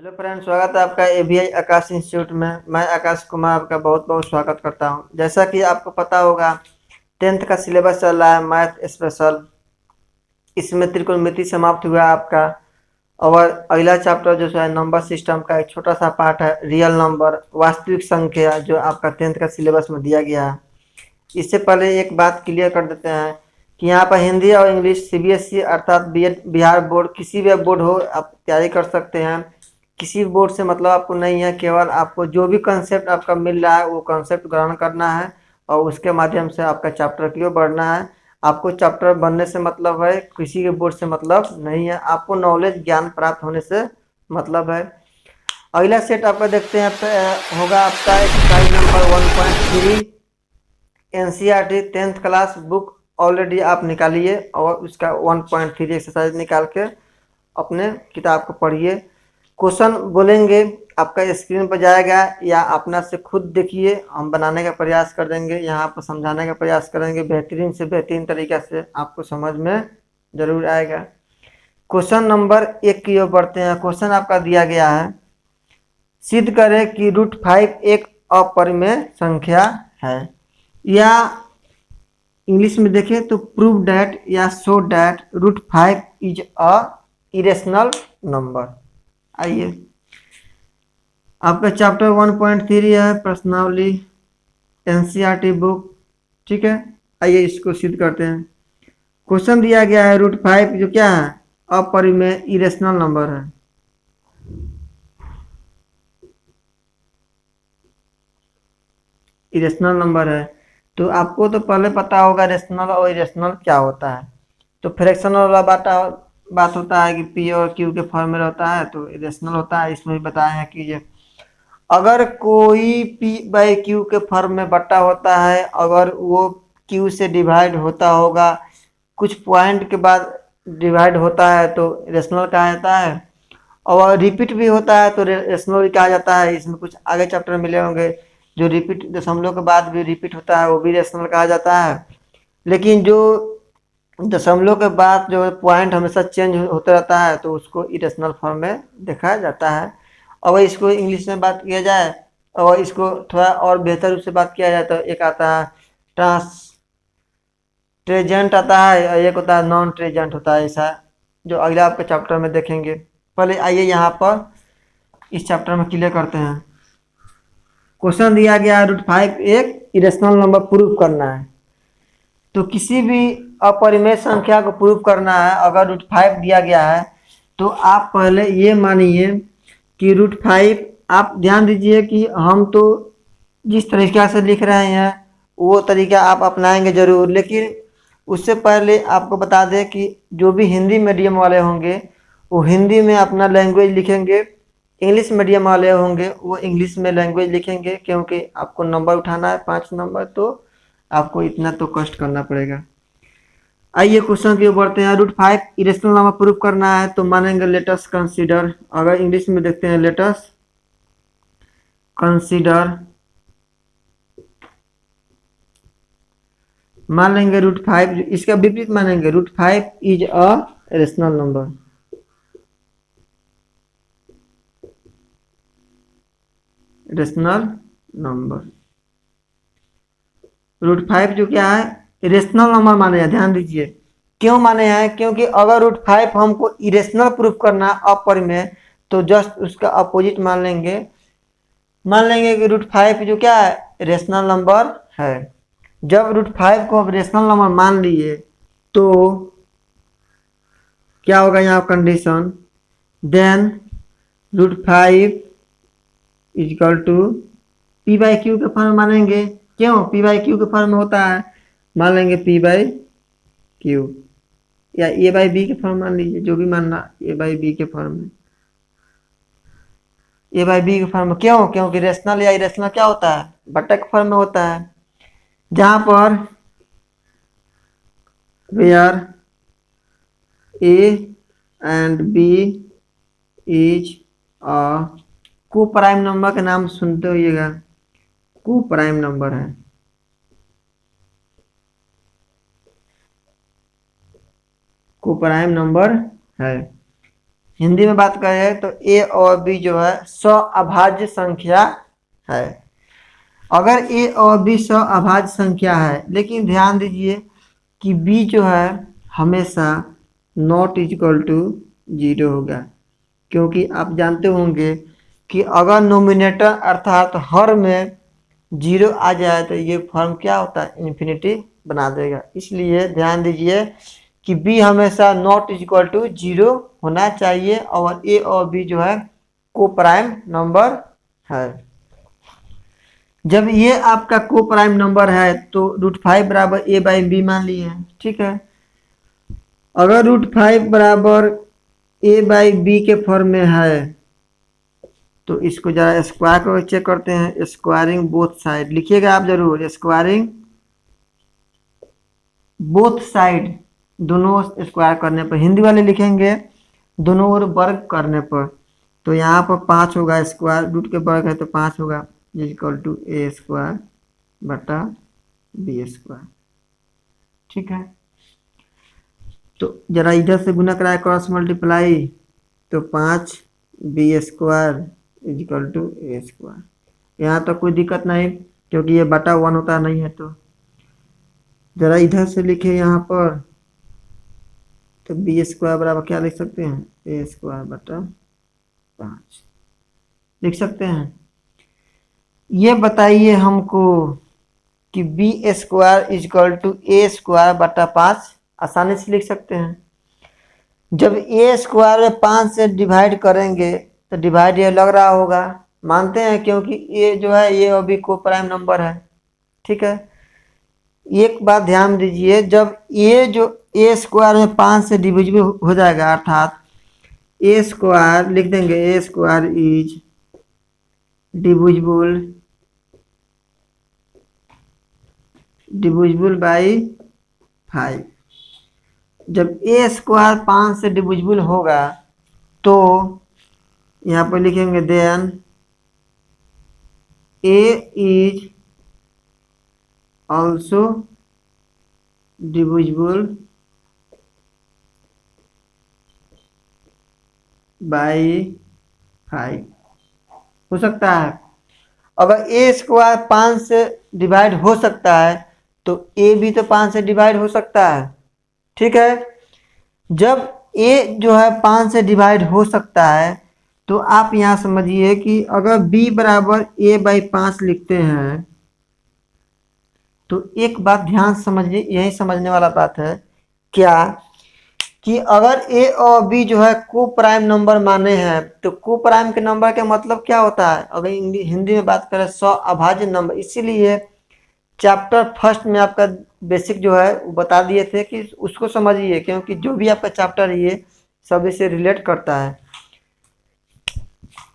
Hello friend, स्वागत है आपका एबीआई आकाश इंस्टीट्यूट में। मैं आकाश कुमार आपका बहुत बहुत स्वागत करता हूं। जैसा कि आपको पता होगा, 10th का सिलेबस चल रहा है मैथ स्पेशल। इसमें त्रिकोणमिति समाप्त हुआ आपका। और अगला चैप्टर जो है नंबर सिस्टम का एक छोटा सा पार्ट है, रियल नंबर वास्तविक संख्या, जो आपका 10th का सिलेबस में दिया गया है। इससे पहले एक बात क्लियर कर देते हैं कि यहाँ पर हिंदी और इंग्लिश सीबीएसई अर्थात बिहार बोर्ड, किसी भी बोर्ड हो आप तैयारी कर सकते हैं। किसी बोर्ड से मतलब आपको नहीं है, केवल आपको जो भी कंसेप्ट आपका मिल रहा है वो कंसेप्ट ग्रहण करना है और उसके माध्यम से आपका चैप्टर की ओर बढ़ना है। आपको चैप्टर बनने से मतलब है, किसी के बोर्ड से मतलब नहीं है। आपको नॉलेज ज्ञान प्राप्त होने से मतलब है। अगला सेट आपका देखते हैं होगा आपका exercise number 1.3 NCERT 10th class book. Already आप निकालिए और उसका 1.3 एक्सरसाइज निकाल के अपने किताब को पढ़िए। क्वेश्चन बोलेंगे, आपका स्क्रीन पर जाएगा या अपना से खुद देखिए। हम बनाने का प्रयास कर देंगे, यहाँ पर समझाने का प्रयास करेंगे। बेहतरीन से बेहतरीन तरीक़ा से आपको समझ में ज़रूर आएगा। क्वेश्चन नंबर 1 की ओर बढ़ते हैं। क्वेश्चन आपका दिया गया है, सिद्ध करें कि √5 एक अपरिमेय संख्या है। या इंग्लिश में देखें तो प्रूव डैट या show that √5 is a irrational number. आइए, आपका चैप्टर 1.3 है प्रश्नावली एनसीईआरटी बुक। ठीक है, आइए इसको सिद्ध करते हैं। क्वेश्चन दिया गया है √5 जो क्या है, अपरिमेय इरेशनल नंबर है। इरेशनल नंबर है तो आपको तो पहले पता होगा रेशनल और इरेशनल क्या होता है। तो फ्रैक्शनल वाला बात होता है कि पी और क्यू के फॉर्म में रहता है, तो इरेशनल होता है। इसमें भी बताया है कि ये अगर कोई पी बाई क्यू के फॉर्म में बटा होता है, अगर वो क्यू से डिवाइड होता होगा, कुछ पॉइंट के बाद डिवाइड होता है तो रेशनल कहा जाता है। और रिपीट भी होता है तो रेशनल भी कहा जाता है। इसमें कुछ आगे चैप्टर मिले होंगे, जो रिपीट दशमलव के बाद भी रिपीट होता है वो भी रेशनल कहा जाता है। लेकिन जो दशमलव के बाद जो पॉइंट हमेशा चेंज होता रहता है तो उसको इरेशनल फॉर्म में देखा जाता है। और इसको इंग्लिश में बात किया जाए और इसको थोड़ा और बेहतर रूप से बात किया जाए तो एक आता है ट्रेजेंट आता है और एक होता है नॉन ट्रेजेंट होता है। ऐसा जो अगला आपके चैप्टर में देखेंगे। पहले आइए यहाँ पर इस चैप्टर में क्लियर करते हैं। क्वेश्चन दिया गया है √5 एक इरेशनल नंबर प्रूव करना है। तो किसी भी अपरिमेय संख्या को प्रूव करना है, अगर √5 दिया गया है तो आप पहले ये मानिए कि √5, आप ध्यान दीजिए कि हम तो जिस तरीक़ा से लिख रहे हैं वो तरीका आप अपनाएंगे ज़रूर, लेकिन उससे पहले आपको बता दें कि जो भी हिंदी मीडियम वाले होंगे वो हिंदी में अपना लैंग्वेज लिखेंगे, इंग्लिश मीडियम वाले होंगे वो इंग्लिश में लैंग्वेज लिखेंगे, क्योंकि आपको नंबर उठाना है 5 नंबर, तो आपको इतना तो कष्ट करना पड़ेगा। आइए क्वेश्चन की ओर बढ़ते हैं। √5 इरेशनल नंबर प्रूफ करना है तो मानेंगे लेटस कंसीडर। अगर इंग्लिश में देखते हैं लेटस कंसीडर, मान लेंगे √5, इसका विपरीत मानेंगे √5 is a rational number. Rational number √5 जो क्या है, रेशनल नंबर माने हैं। ध्यान दीजिए क्यों माने हैं, क्योंकि अगर √5 हमको इरेशनल प्रूफ करना अपरिमेय तो जस्ट उसका अपोजिट मान लेंगे। मान लेंगे कि √5 जो क्या है, रेशनल नंबर है। जब √5 को अब रेशनल नंबर मान लिए तो क्या होगा यहाँ condition, then √5 equal to P by Q के फॉर्म मानेंगे। क्यों पी बाई क्यू के फॉर्म में होता है, मान लेंगे पी बाई क्यू, या ए बाई बी के फॉर्म मान लीजिए, जो भी मानना, ए बाई बी के फॉर्म में। ए बाई बी के फॉर्म में क्यों, क्योंकि रेशनल या इरेशनल क्या होता है, बटा के फॉर्म में होता है, जहां पर where A and B is a coprime number के नाम सुनते होइएगा, को प्राइम नंबर है। को प्राइम नंबर है हिंदी में बात करें तो ए और बी जो है सअभाज्य संख्या है। अगर ए और बी सअभाज्य संख्या है, लेकिन ध्यान दीजिए कि बी जो है हमेशा नॉट इक्वल टू 0 होगा, क्योंकि आप जानते होंगे कि अगर नोमिनेटर अर्थात हर में 0 आ जाए तो ये फॉर्म क्या होता है, इन्फिनिटी बना देगा। इसलिए ध्यान दीजिए कि बी हमेशा नॉट इक्वल टू 0 होना चाहिए और ए और बी जो है को प्राइम नंबर है। जब ये आपका को प्राइम नंबर है तो √5 बराबर ए बाई बी मान लिए, ठीक है। अगर √5 बराबर ए बाई बी के फॉर्म में है तो इसको जरा स्क्वायर करके चेक करते हैं। स्क्वायरिंग बोथ साइड लिखिएगा आप जरूर, स्क्वायरिंग बोथ साइड, दोनों स्क्वायर करने पर, हिंदी वाले लिखेंगे दोनों ओर वर्ग करने पर। तो यहाँ पर 5 होगा, स्क्वायर रूट के वर्ग है तो 5 होगा, इक्वल टू ए स्क्वायर बटा बी स्क्वायर, ठीक है। तो जरा इधर से गुना कराए क्रॉस मल्टीप्लाई, तो 5 B square equal to A square. यहाँ तो कोई दिक्कत नहीं क्योंकि ये बटा 1 होता नहीं है। तो जरा इधर से लिखे यहाँ पर, तो बी स्क्वायर बराबर क्या लिख सकते हैं, ए स्क्वायर बटा 5 लिख सकते हैं। ये बताइए हमको कि B square equal to A square बटा 5 आसानी से लिख सकते हैं। जब ए स्क्वायर में 5 से डिवाइड करेंगे तो डिवाइड ये लग रहा होगा, मानते हैं, क्योंकि ए जो है ये और बी को प्राइम नंबर है, ठीक है। एक बात ध्यान दीजिए, जब ए जो ए स्क्वायर में 5 से डिविजिबल हो जाएगा, अर्थात ए स्क्वायर लिख देंगे, ए स्क्वायर इज डिविजिबल बाई 5। जब ए स्क्वायर 5 से डिविजिबल होगा तो यहाँ पर लिखेंगे then A is also divisible by 5 हो सकता है। अगर ए स्क्वायर 5 से डिवाइड हो सकता है तो ए भी तो 5 से डिवाइड हो सकता है, ठीक है। जब ए जो है 5 से डिवाइड हो सकता है तो आप यहाँ समझिए कि अगर b बराबर a बाई 5 लिखते हैं तो एक बात ध्यान समझिए, यही समझने वाला बात है क्या, कि अगर a और b जो है को प्राइम नंबर माने हैं तो को प्राइम के नंबर का मतलब क्या होता है, अगर हिंदी में बात करें सअभाज्य नंबर। इसीलिए चैप्टर फर्स्ट में आपका बेसिक जो है वो बता दिए थे कि उसको समझिए, क्योंकि जो भी आपका चैप्टर है ये सब इससे रिलेट करता है।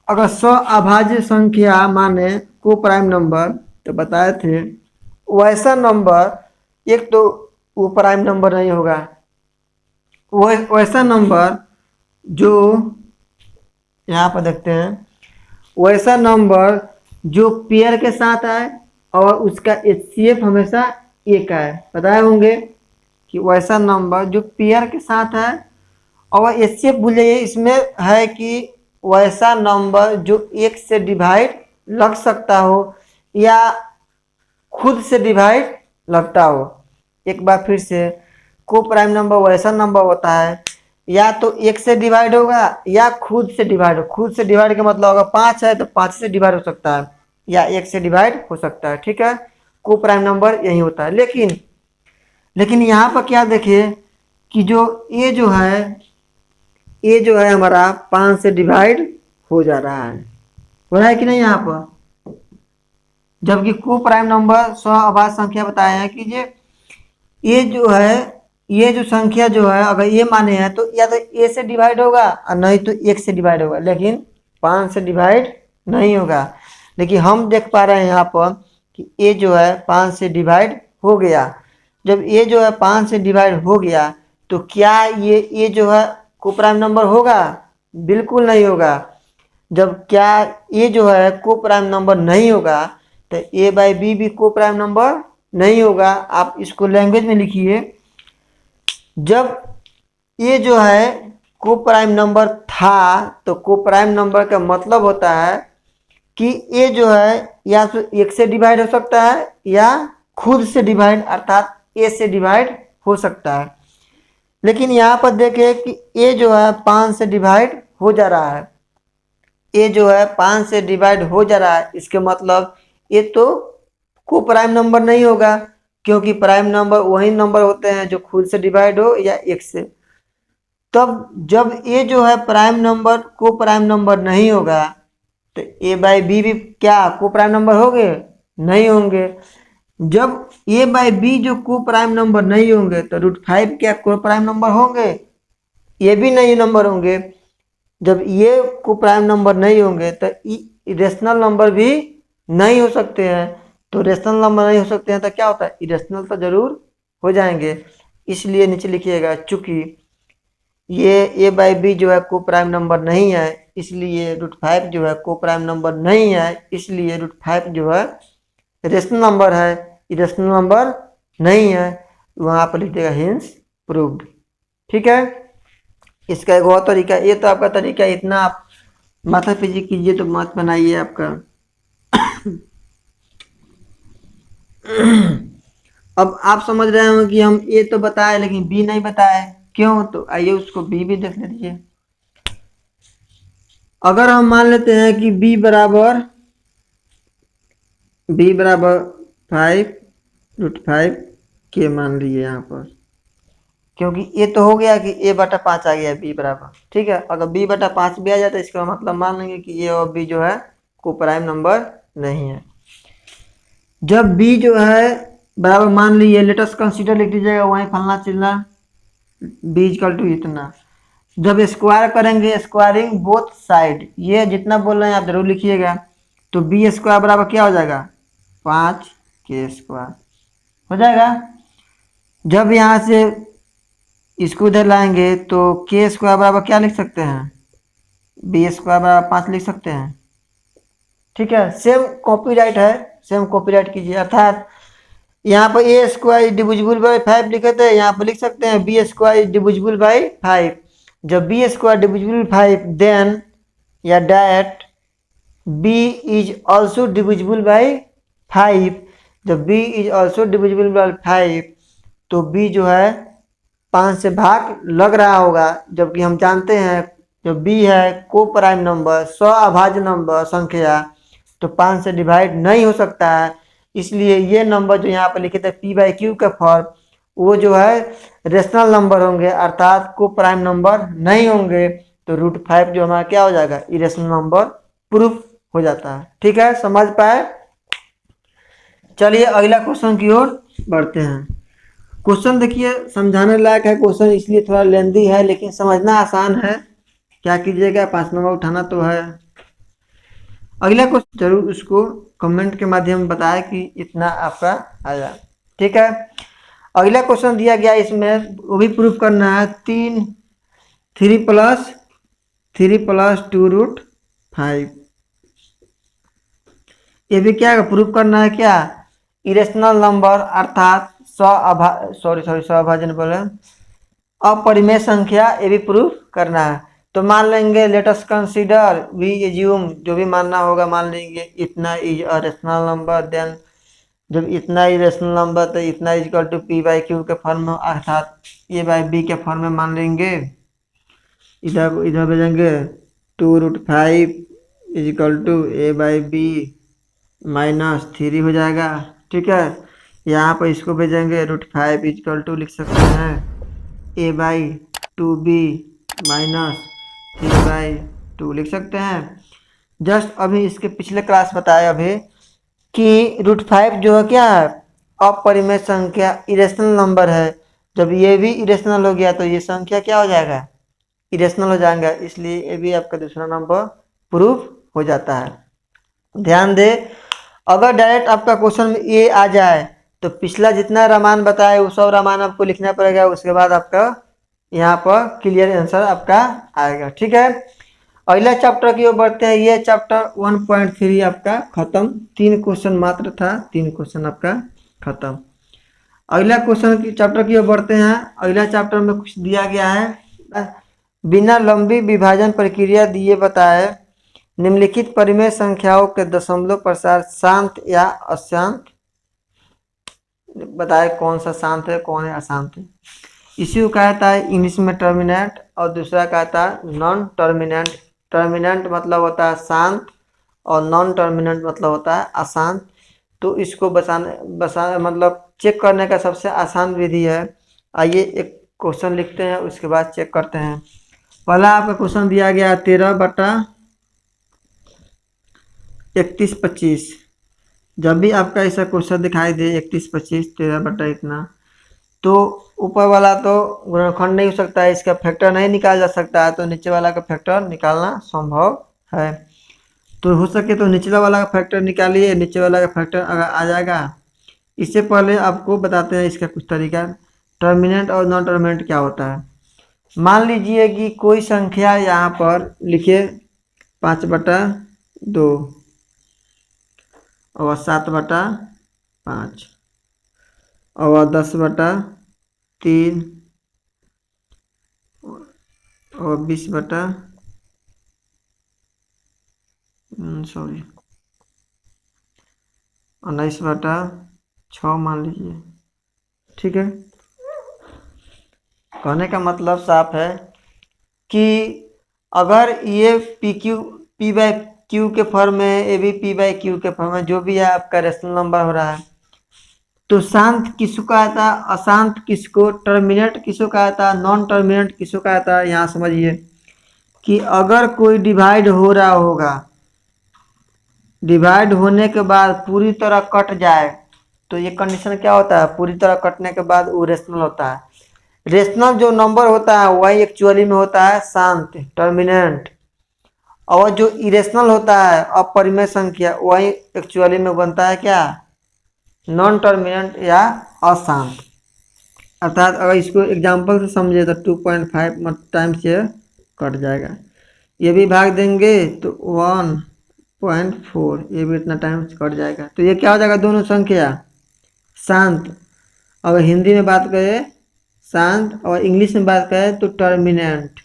अगर सअभाज्य संख्या माने को प्राइम नंबर तो बताए थे वैसा नंबर, एक तो वो प्राइम नंबर नहीं होगा, वैसा नंबर जो यहाँ पर देखते हैं, वैसा नंबर जो पेयर के साथ आए और उसका HCF हमेशा 1 आए। बताए होंगे कि वैसा नंबर जो पेयर के साथ है, और HCF भूल जाइए, इसमें है कि वैसा नंबर जो 1 से डिवाइड लग सकता हो या खुद से डिवाइड लगता हो। एक बार फिर से, को प्राइम नंबर वैसा नंबर होता है या तो 1 से डिवाइड होगा या खुद से डिवाइड हो। खुद से डिवाइड का मतलब अगर 5 है तो 5 से डिवाइड हो सकता है या 1 से डिवाइड हो सकता है, ठीक है। को प्राइम नंबर यही होता है। लेकिन यहाँ पर क्या देखिए कि जो ए जो है हमारा 5 से डिवाइड हो जा रहा है, हो रहा है कि नहीं यहाँ पर, जबकि को प्राइम नंबर सअभाज्य संख्या बताए हैं कि ये जो है, ये जो संख्या जो है अगर ये माने हैं तो या तो ए से डिवाइड होगा और नहीं तो 1 से डिवाइड होगा, लेकिन 5 से डिवाइड नहीं होगा। लेकिन हम देख पा रहे हैं यहाँ पर कि ए जो है 5 से डिवाइड हो गया। जब ए जो है 5 से डिवाइड हो गया तो क्या ये ए जो है को प्राइम नंबर होगा? बिल्कुल नहीं होगा। जब क्या ए जो है को प्राइम नंबर नहीं होगा तो ए बाई बी भी को प्राइम नंबर नहीं होगा। आप इसको लैंग्वेज में लिखिए, जब ए जो है को प्राइम नंबर था, तो को प्राइम नंबर का मतलब होता है कि ए जो है या तो एक से डिवाइड हो सकता है या खुद से डिवाइड अर्थात ए से डिवाइड हो सकता है। लेकिन यहाँ पर देखें कि ए जो है 5 से डिवाइड हो जा रहा है, ए जो है 5 से डिवाइड हो जा रहा है, इसके मतलब ये तो को प्राइम नंबर नहीं होगा, क्योंकि प्राइम नंबर वही नंबर होते हैं जो खुद से डिवाइड हो या एक से। तब जब ए जो है प्राइम नंबर को प्राइम नंबर नहीं होगा तो ए बाई बी भी क्या को प्राइम नंबर होंगे? नहीं होंगे। जब ए बाई बी जो को प्राइम नंबर नहीं होंगे तो √5 क्या को प्राइम नंबर होंगे? ये भी नहीं नंबर होंगे। जब ये को प्राइम नंबर नहीं होंगे तो इरेशनल नंबर भी नहीं हो सकते हैं। तो रेशनल नंबर नहीं हो सकते हैं तो क्या होता है? इरेशनल तो जरूर हो जाएंगे। इसलिए नीचे लिखिएगा चूंकि ये ए बाई बी जो है को प्राइम नंबर नहीं है, इसलिए √5 जो है को प्राइम नंबर नहीं है, इसलिए √5 जो है रेशनल नंबर है, इरेशनल नंबर नहीं है। वहाँ पर लिख देगा हिंस प्रूव्ड। ठीक है, इसका एक और तरीका, ये तो आपका तरीका इतना आप माथा पीछे कीजिए तो मत बनाइए आपका। अब आप समझ रहे हो कि हम ए तो बताए लेकिन बी नहीं बताए, क्यों? तो आइए उसको बी भी देख लीजिए। अगर हम मान लेते हैं कि b बराबर 5 √5 के मान लिए यहाँ पर, क्योंकि ये तो हो गया कि a/5 आ गया b बराबर। ठीक है, अगर b/5 भी आ जाता है इसका मतलब मान लेंगे कि a और b जो है को प्राइम नंबर नहीं है। जब b जो है बराबर मान लीजिए, लेट अस कंसीडर लिख दीजिएगा वहीं फलना चिल्ला b = इतना। जब स्क्वायर करेंगे, स्क्वायरिंग बोथ साइड, ये जितना बोल रहे हैं आप जरूर लिखिएगा। तो b² बराबर क्या हो जाएगा? 5k² हो जाएगा। जब यहाँ से इसको उधर लाएंगे तो k² बराबर क्या लिख सकते हैं? b² बराबर 5 लिख सकते हैं। ठीक है, सेम कॉपीराइट है, सेम कॉपीराइट कीजिए। अर्थात यहाँ पर a² डिविजिबल बाई 5 लिखे थे, यहाँ पर लिख सकते हैं b² डिविजिबल बाई 5। जब b² डिविजिबल 5 देन या that b is also divisible by 5। जब b is also divisible by 5 तो b जो है 5 से भाग लग रहा होगा, जबकि हम जानते हैं जब b है को प्राइम नंबर, स्वाभाज्य नंबर संख्या, तो 5 से डिवाइड नहीं हो सकता है। इसलिए ये नंबर जो यहाँ पर लिखे थे p/q का फॉर्म, वो जो है रेशनल नंबर होंगे अर्थात को प्राइम नंबर नहीं होंगे। तो √5 जो हमारा क्या हो जाएगा? इरेशनल नंबर प्रूफ हो जाता है। ठीक है, समझ पाए? चलिए अगला क्वेश्चन की ओर बढ़ते हैं। क्वेश्चन देखिए समझाने लायक है क्वेश्चन, इसलिए थोड़ा लेंदी है लेकिन समझना आसान है। क्या कीजिएगा, 5 नंबर उठाना तो है। अगला क्वेश्चन जरूर उसको कमेंट के माध्यम में बताएं कि इतना आपका आया। ठीक है, अगला क्वेश्चन दिया गया इसमें वो भी प्रूफ करना है। 3 + 2√5, ये भी क्या प्रूफ करना है? क्या? इरेशनल नंबर अर्थात स्वाभाजन बोले अपरिमेय संख्या, ये भी प्रूफ करना है। तो मान लेंगे let us consider we assume, जो भी मानना होगा मान लेंगे इतना is a rational number. Then जब इतना ही रेशनल नंबर तो इतना = p/q के फॉर्म में अर्थात a/b के फॉर्म में मान लेंगे। इधर भेजेंगे 2√5 = a/b -3 हो जाएगा। ठीक है, यहाँ पर इसको भेजेंगे √5 = लिख सकते हैं a/2b -3/2 लिख सकते हैं। जस्ट अभी इसके पिछले क्लास बताया अभी कि √5 जो है क्या है? अपरिमेय संख्या, इरेशनल नंबर है। जब ये भी इरेशनल हो गया तो ये संख्या क्या हो जाएगा? इरेशनल हो जाएगा। इसलिए ये भी आपका दूसरा नंबर प्रूफ हो जाता है। ध्यान दे, अगर डायरेक्ट आपका क्वेश्चन में ये आ जाए तो पिछला जितना रामायण बताया वो सब रामायण आपको लिखना पड़ेगा, उसके बाद आपका यहाँ पर क्लियर आंसर आपका आएगा। ठीक है, अगला चैप्टर की ओर बढ़ते हैं। ये चैप्टर 1.3 आपका खत्म, 3 क्वेश्चन मात्र था, 3 क्वेश्चन आपका खत्म। अगला क्वेश्चन की चैप्टर की ओर बढ़ते हैं। अगला चैप्टर में कुछ दिया गया है बिना लंबी विभाजन प्रक्रिया दिए बताए निम्नलिखित परिमेय संख्याओं के दशमलव प्रसार शांत या अशांत बताए, कौन सा शांत है कौन है अशांत है। इसी को कहता है इंग्लिश में टर्मिनेंट और दूसरा कहता है नॉन टर्मिनेंट। टर्मिनेंट मतलब होता है शांत और नॉन टर्मिनेंट मतलब होता है अशांत। तो इसको बसा मतलब चेक करने का सबसे आसान विधि है। आइए एक क्वेश्चन लिखते हैं, उसके बाद चेक करते हैं। पहला आपका क्वेश्चन दिया गया 13/31/25। जब भी आपका ऐसा क्वेश्चन दिखाई दे 31/25 13 इतना, तो ऊपर वाला तो गुणनखंड नहीं हो सकता है, इसका फैक्टर नहीं निकाला जा सकता है, तो नीचे वाला का फैक्टर निकालना संभव है। तो हो सके तो निचला वाला का फैक्टर निकालिए, नीचे वाला का फैक्टर अगर आ जाएगा। इससे पहले आपको बताते हैं इसका कुछ तरीका, टर्मिनेंट और नॉन टर्मिनेंट क्या होता है। मान लीजिए कि कोई संख्या यहाँ पर लिखिए 5/2 और 7/5 और 10/3 और 19/6 मान लीजिए। ठीक है, कहने का मतलब साफ है कि अगर ये P/Q के फॉर्म में, ये भी P/Q के फॉर्म में, जो भी है आपका रेशनल नंबर हो रहा है, तो शांत किसको कहा था, अशांत किसको, टर्मिनेट किसको कहा था, नॉन टर्मिनेट किसको कहा था। यहाँ समझिए कि अगर कोई डिवाइड हो रहा होगा, डिवाइड होने के बाद पूरी तरह कट जाए, तो ये कंडीशन क्या होता है, पूरी तरह कटने के बाद वो रेशनल होता है। रेशनल जो नंबर होता है वही एक्चुअली में होता है शांत टर्मिनेंट, और जो इरेशनल होता है अपरिमेय संख्या वही एक्चुअली में बनता है क्या, नॉन टर्मिनेंट या अशांत। अर्थात अगर इसको एग्जांपल से समझे तो 2.5 टाइम से कट जाएगा, ये भी भाग देंगे तो 1.4, ये भी इतना टाइम से कट जाएगा। तो ये क्या हो जाएगा, दोनों संख्या शांत। अगर हिंदी में बात करें शांत और इंग्लिश में बात करें तो टर्मिनेंट।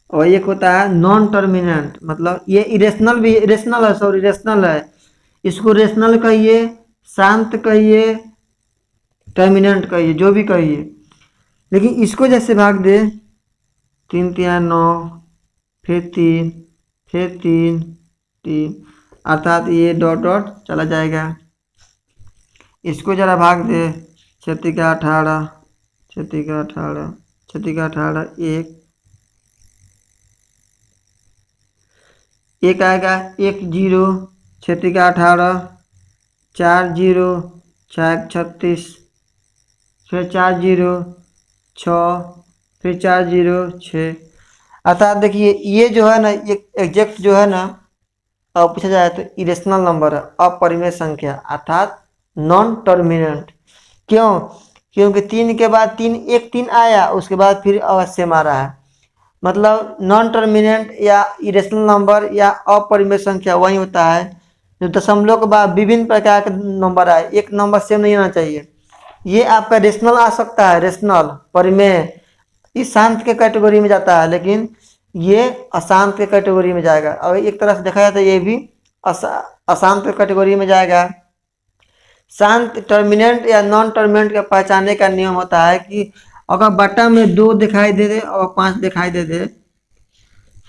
और एक होता है नॉन टर्मिनेंट, मतलब ये इरेशनल भी, इरेशनल है, सॉरी इरेशनल है, इसको रेशनल कहिए, शांत कहिए, टर्मिनेंट कहिए, जो भी कहिए। लेकिन इसको जैसे भाग दे 3×9 फिर 3 फिर 3, अर्थात ये डॉट डॉट चला जाएगा। इसको जरा भाग दे 6×18 6×18 6×18 एक आएगा 1 0 6×18 4 0 6 36 फिर 4 0 6 फिर 4 0 6। अर्थात देखिए ये जो है ना, ये एग्जैक्ट जो है ना, अब पूछा जाए तो इरेशनल नंबर है, अपरिमेय संख्या, अर्थात नॉन टर्मिनेंट। क्यों, क्योंकि 3 के बाद 3 आया, उसके बाद फिर अवश्य मारा है, मतलब नॉन टर्मिनेंट या इरेशनल नंबर या अपरिमेय संख्या वही होता है जो दशमलव के बाद विभिन्न प्रकार के नंबर आए, एक नंबर सेम नहीं होना चाहिए। ये आपका रेशनल आ सकता है, रेशनल परिमेय इस शांत के कैटेगरी में जाता है, लेकिन ये अशांत के कैटेगरी में जाएगा। और एक तरह से देखा जाए तो ये भी अशांत के कैटेगरी में जाएगा। शांत टर्मिनेंट या नॉन टर्मिनेंट के पहचानने का नियम होता है कि अगर बटा में 2 दिखाई दे दे और 5 दिखाई दे दे,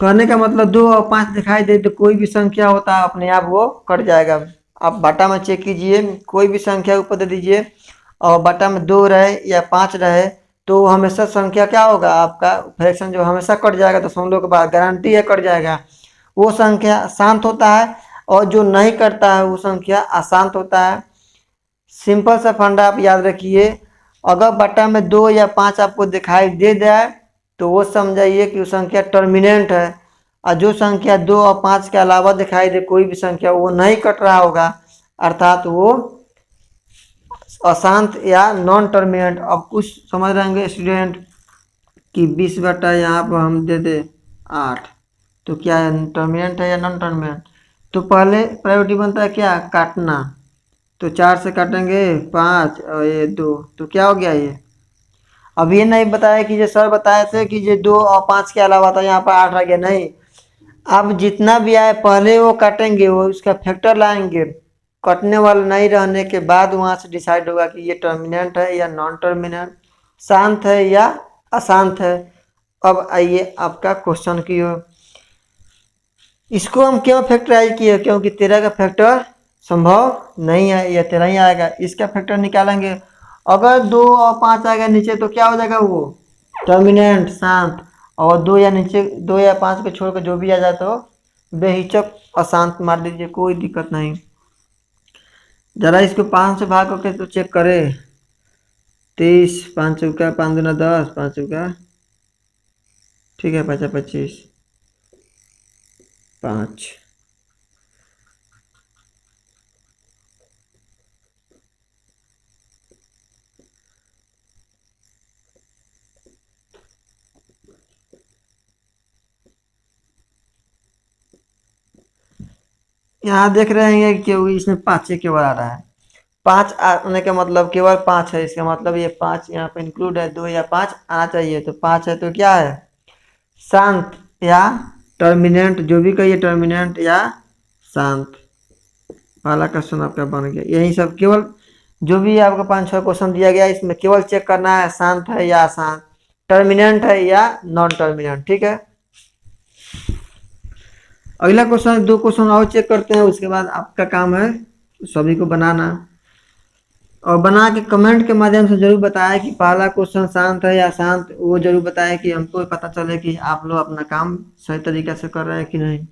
कहने का मतलब 2 और 5 दिखाई दे तो कोई भी संख्या होता है अपने आप वो कट जाएगा। आप बटा में चेक कीजिए, कोई भी संख्या ऊपर दे दीजिए और बटा में 2 रहे या 5 रहे, तो हमेशा संख्या क्या होगा, आपका फ्रैक्शन जो हमेशा कट जाएगा, दशमलव के बाद गारंटी है कट जाएगा। वो संख्या शांत होता है, और जो नहीं कटता है वो संख्या अशांत होता है। सिंपल सा फंडा आप याद रखिए, अगर बटा में 2 या 5 आपको दिखाई दे जाए तो वो समझाइए कि वो संख्या टर्मिनेंट है, और जो संख्या 2 और 5 के अलावा दिखाई दे कोई भी संख्या वो नहीं कट रहा होगा, अर्थात वो अशांत या नॉन टर्मिनेंट। अब कुछ समझ रहे होंगे स्टूडेंट कि 20 बटा यहाँ पर हम दे दे 8, तो क्या टर्मिनेंट है या नॉन टर्मिनेंट। तो पहले प्रायोरिटी बनता है क्या, काटना, तो 4 से काटेंगे 5 और ये 2, तो क्या हो गया ये। अब ये नहीं बताया कि जो सर बताए थे कि ये 2 और 5 के अलावा था, यहाँ पर 8 आ गया, नहीं। अब जितना भी आए पहले वो काटेंगे, वो उसका फैक्टर लाएंगे, कटने वाला नहीं रहने के बाद वहाँ से डिसाइड होगा कि ये टर्मिनेंट है या नॉन टर्मिनेंट, शांत है या अशांत है। अब आइए आपका क्वेश्चन की ओर। इसको हम क्यों फैक्टराइज किए, क्योंकि 13 का फैक्टर संभव नहीं है, या 13 ही आएगा। इसका फैक्टर निकालेंगे, अगर 2 और 5 आएगा नीचे तो क्या हो जाएगा, वो टर्मिनेंट शांत। और 2 या नीचे 2 या 5 को छोड़कर जो भी आ जाए तो बेहिचक अशांत मार दीजिए, कोई दिक्कत नहीं। जरा इसको 5 से भाग करके तो चेक करें। 30, 5 चौका 5 दूना 10, 5 चौका ठीक है 5 25, 5। यहाँ देख रहे हैं कि इसमें 5 केवल आ रहा है। 5 आने का मतलब केवल 5 है, इसका मतलब ये 5 यहाँ पे इंक्लूड है। 2 या 5 आना चाहिए, तो 5 है तो क्या है, शांत या टर्मिनेंट, जो भी कहिए, टर्मिनेंट या शांत। पहला क्वेश्चन आपका बन गया। यही सब केवल जो भी आपको 5-6 क्वेश्चन दिया गया, इसमें केवल चेक करना है शांत है या अशांत, टर्मिनेंट है या नॉन टर्मिनेंट, ठीक है। अगला क्वेश्चन 2 क्वेश्चन और चेक करते हैं, उसके बाद आपका काम है सभी को बनाना, और बना के कमेंट के माध्यम से जरूर बताएं कि पहला क्वेश्चन शांत है या अशांत, वो जरूर बताएं कि हमको पता चले कि आप लोग अपना काम सही तरीके से कर रहे हैं कि नहीं।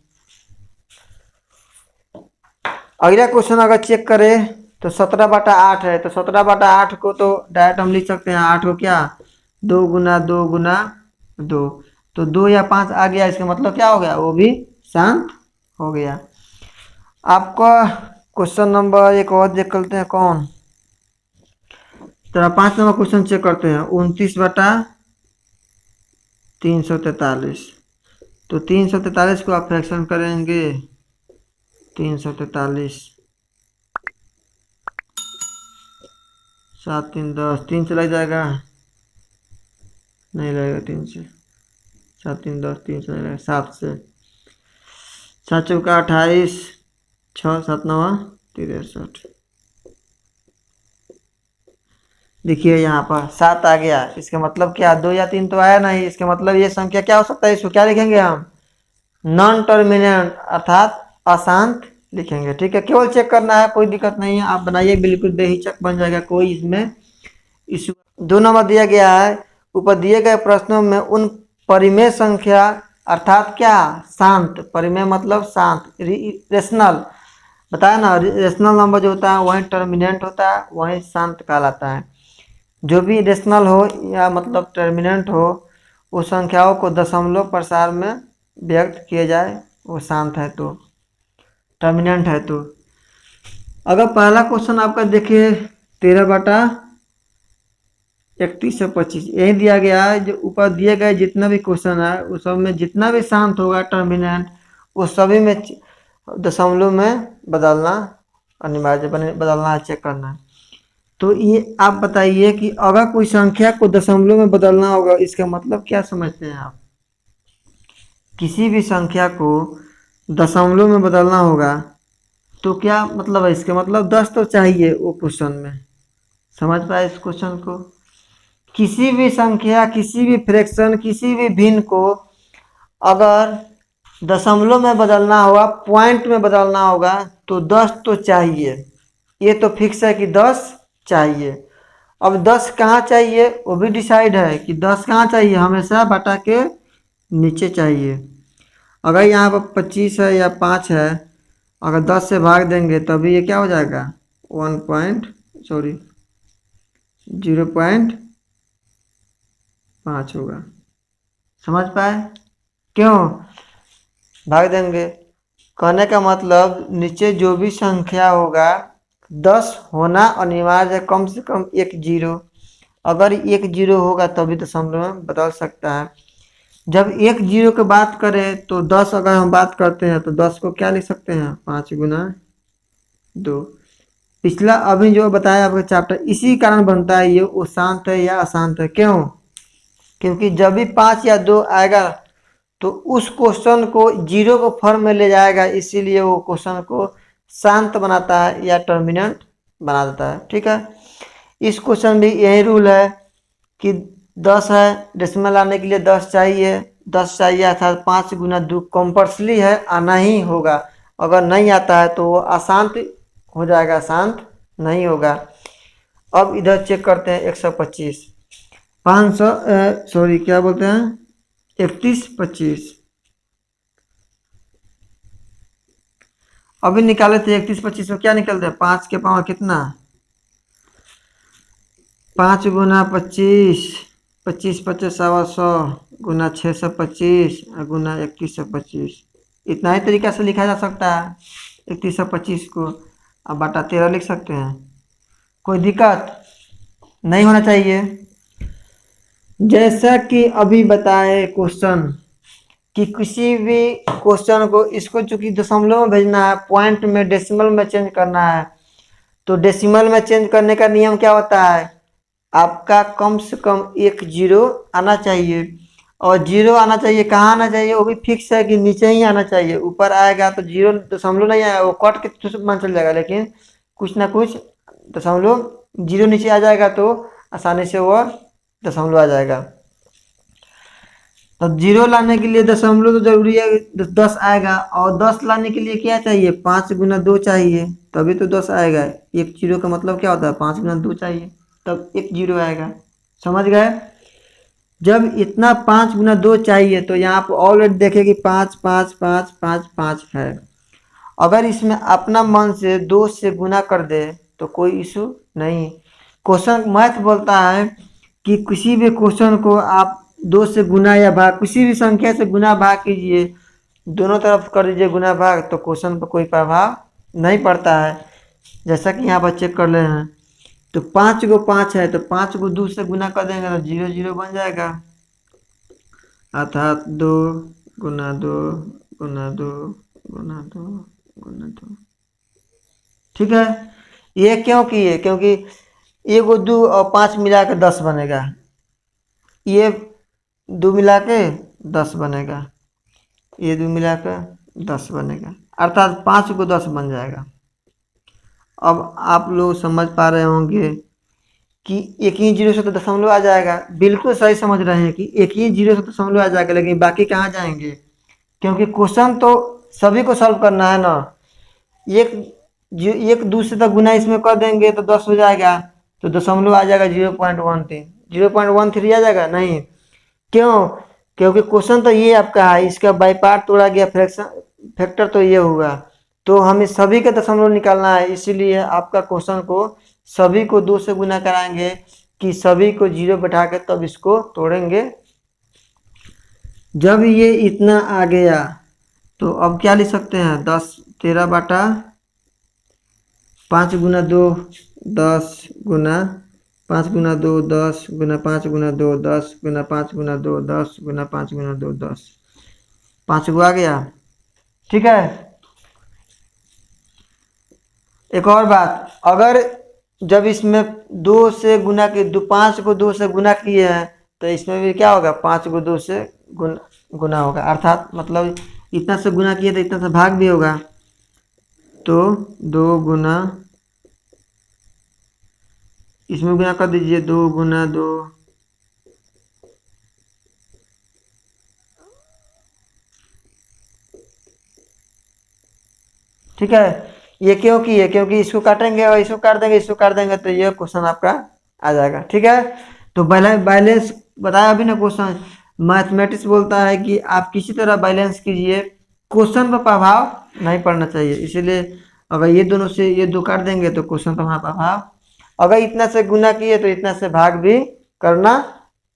अगला क्वेश्चन अगर चेक करें तो 17/8 है, तो 17/8 को तो डायरेक्ट हम लिख सकते हैं 8 को क्या 2 गुना 2 गुना 2, तो 2 या 5 आ गया, इसका मतलब क्या हो गया, वो भी शांत हो गया। आपका क्वेश्चन नंबर एक और देख लेते हैं, कौन, तो 5 नंबर क्वेश्चन चेक करते हैं। 29/343, तो 343 को आप फ्रैक्शन करेंगे 343, 7 3 10, 3 से लग जाएगा, नहीं लगेगा 3 से, 7 3 10, 3 से नहीं लगेगा, 7 से, 7 चौका 28, 6 7 9 63। देखिए यहाँ पर 7 आ गया, इसका मतलब क्या, 2 या 3 तो आया नहीं, इसका मतलब ये संख्या क्या हो सकता है, इसको क्या लिखेंगे हम, नॉन टर्मिनेंट अर्थात अशांत लिखेंगे, ठीक है। केवल चेक करना है, कोई दिक्कत नहीं है, आप बनाइए बिल्कुल बेहिचक बन जाएगा, कोई इसमें इशू। 2 नंबर दिया गया है, ऊपर दिए गए प्रश्नों में उन परिमेय संख्या अर्थात क्या, शांत, परिमेय मतलब शांत, रेशनल, बताया ना, रेशनल नंबर जो होता है वही टर्मिनेंट होता है, वही शांत कहलाता है। जो भी रेशनल हो या मतलब टर्मिनेंट हो, उस संख्याओं को दशमलव प्रसार में व्यक्त किए जाए, वो शांत है तो, टर्मिनेंट है तो। अगर पहला क्वेश्चन आपका देखिए 13/31 से 25 यही दिया गया है, जो ऊपर दिए गए जितना भी क्वेश्चन है उस सब में जितना भी शांत होगा टर्मिनेंट, उस सभी में दशमलव में बदलना अनिवार्य, बदलना है, चेक करना है। तो ये आप बताइए कि अगर कोई संख्या को दशमलव में बदलना होगा, इसका मतलब क्या समझते हैं आप, किसी भी संख्या को दशमलव में बदलना होगा तो क्या मतलब है, इसका मतलब 10 तो चाहिए वो क्वेश्चन में, समझ पाए इस क्वेश्चन को। किसी भी संख्या, किसी भी फ्रैक्शन, किसी भी भिन्न को अगर दशमलव में बदलना होगा, पॉइंट में बदलना होगा, तो 10 तो चाहिए, ये तो फिक्स है कि 10 चाहिए। अब 10 कहाँ चाहिए वो भी डिसाइड है कि 10 कहाँ चाहिए, हमेशा बटा के नीचे चाहिए। अगर यहाँ पर 25 है या 5 है, अगर 10 से भाग देंगे तभी ये क्या हो जाएगा, 0.5 होगा, समझ पाए, क्यों भाग देंगे, कहने का मतलब नीचे जो भी संख्या होगा 10 होना अनिवार्य है, कम से कम एक जीरो, अगर एक जीरो होगा तभी दशमलव में बदल सकता है। जब एक जीरो की बात करें तो 10 अगर हम बात करते हैं तो 10 को क्या लिख सकते हैं, 5 गुना 2, पिछला अभी जो बताया आपका चैप्टर, इसी कारण बनता है ये वो शांत है या अशांत है। क्यों? क्योंकि जब भी 5 या 2 आएगा तो उस क्वेश्चन को जीरो को फॉर्म में ले जाएगा, इसीलिए वो क्वेश्चन को शांत बनाता है या टर्मिनेंट बना देता है। ठीक है, इस क्वेश्चन भी यही रूल है कि 10 है, डेसिमल आने के लिए 10 चाहिए, 10 चाहिए अर्थात 5 गुना 2 कंपल्सरी है, आना ही होगा। अगर नहीं आता है तो वो अशांत हो जाएगा, शांत नहीं होगा। अब इधर चेक करते हैं 125 500 सॉरी क्या बोलते हैं 31 25 अभी निकाले थे। 31 25 में क्या निकलता है? 5 के पावर कितना? 5 गुना 25, 25 25 100 गुना 625 गुना 3125। इतना ही तरीका से लिखा जा सकता है 3125 को। अब बटा 13 लिख सकते हैं, कोई दिक्कत नहीं होना चाहिए। जैसा कि अभी बताए क्वेश्चन कि किसी भी क्वेश्चन को इसको चूंकि दशमलव में भेजना है, पॉइंट में डेसिमल में चेंज करना है, तो डेसिमल में चेंज करने का नियम क्या होता है? आपका कम से कम एक जीरो आना चाहिए, और जीरो आना चाहिए कहाँ आना चाहिए? वो भी फिक्स है कि नीचे ही आना चाहिए। ऊपर आएगा तो जीरो दशमलव नहीं आएगा, वो कट के मान चल जाएगा, लेकिन कुछ ना कुछ दशमलव जीरो नीचे आ जाएगा तो आसानी से वो दशमलव आ जाएगा। तो जीरो लाने के लिए दशमलव तो जरूरी है, 10 आएगा, और 10 लाने के लिए क्या चाहिए? 5 गुना 2 चाहिए, तभी तो 10 आएगा। एक जीरो का मतलब क्या होता है? 5 गुना 2 चाहिए, तब एक जीरो आएगा। समझ गए? जब इतना 5 गुना 2 चाहिए तो यहाँ पर ऑलरेडी देखे कि 5 5 5 5 5 है। अगर इसमें अपना मन से 2 से गुना कर दे तो कोई इशू नहीं। क्वेश्चन मैथ बोलता है कि किसी भी क्वेश्चन को आप 2 से गुना या भाग, किसी भी संख्या से गुना भाग कीजिए, दोनों तरफ कर दीजिए गुना भाग, तो क्वेश्चन पर कोई प्रभाव नहीं पड़ता है। जैसा कि यहाँ पर चेक कर रहे हैं, तो 5 को 5 है तो 5 को 2 से गुना कर देंगे तो 0 0 बन जाएगा, अर्थात 2 गुना 2 गुना 2 गुना 2 गुना 2। ठीक है, ये क्यों किए? क्योंकि ये को 2 और 5 मिला के 10 बनेगा, ये 2 मिला के 10 बनेगा, ये 2 मिला के 10 बनेगा, अर्थात 5 को 10 बन जाएगा। अब आप लोग समझ पा रहे होंगे कि एक ही जीरो से तो दशमलव आ जाएगा। बिल्कुल सही समझ रहे हैं कि एक ही जीरो से तो दशमलव आ जाएगा, लेकिन बाकी कहाँ जाएंगे? क्योंकि क्वेश्चन तो सभी को सॉल्व करना है ना। एक दूसरे तक गुना इसमें कर देंगे तो 10 हो जाएगा, तो दशमलव आ जाएगा 0.13। 0.13 आ जाएगा नहीं। क्यों? क्योंकि क्वेश्चन तो ये आपका है, इसका बाई पार्ट तोड़ा गया, फैक्टर तो ये होगा, तो हमें सभी का दशमलव निकालना है। इसीलिए आपका क्वेश्चन को सभी को 2 से गुना कराएंगे कि सभी को 0 बैठा के तब इसको तोड़ेंगे। जब ये इतना आ गया तो अब क्या लिख सकते हैं? 10 13 बटा 5 गुना 2 10 गुना 5 गुना 2 10 गुना 5 गुना 2 10 गुना 5 गुना 2 10 गुना 5 गुना 2 10, 5 को आ गया। ठीक है, एक और बात, अगर जब इसमें 2 से गुना के 5 को 2 से गुना किए हैं तो इसमें भी क्या होगा? 5 को 2 से गुना होगा, अर्थात मतलब इतना से गुना किए तो इतना से भाग भी होगा, तो 2 गुना, इसमें गुना कर दीजिए 2 गुना 2 ठीक है, ये क्यों किए? क्योंकि इसको काटेंगे और इसको काट देंगे, इसको काट देंगे, तो ये क्वेश्चन आपका आ जाएगा। ठीक है, तो बैलेंस बताया अभी ना क्वेश्चन। मैथमेटिक्स बोलता है कि आप किसी तरह बैलेंस कीजिए, क्वेश्चन पर प्रभाव नहीं पड़ना चाहिए। इसीलिए अगर ये दोनों से ये 2 काट देंगे तो क्वेश्चन पर हमारा प्रभाव, अगर इतना से गुना किए तो इतना से भाग भी करना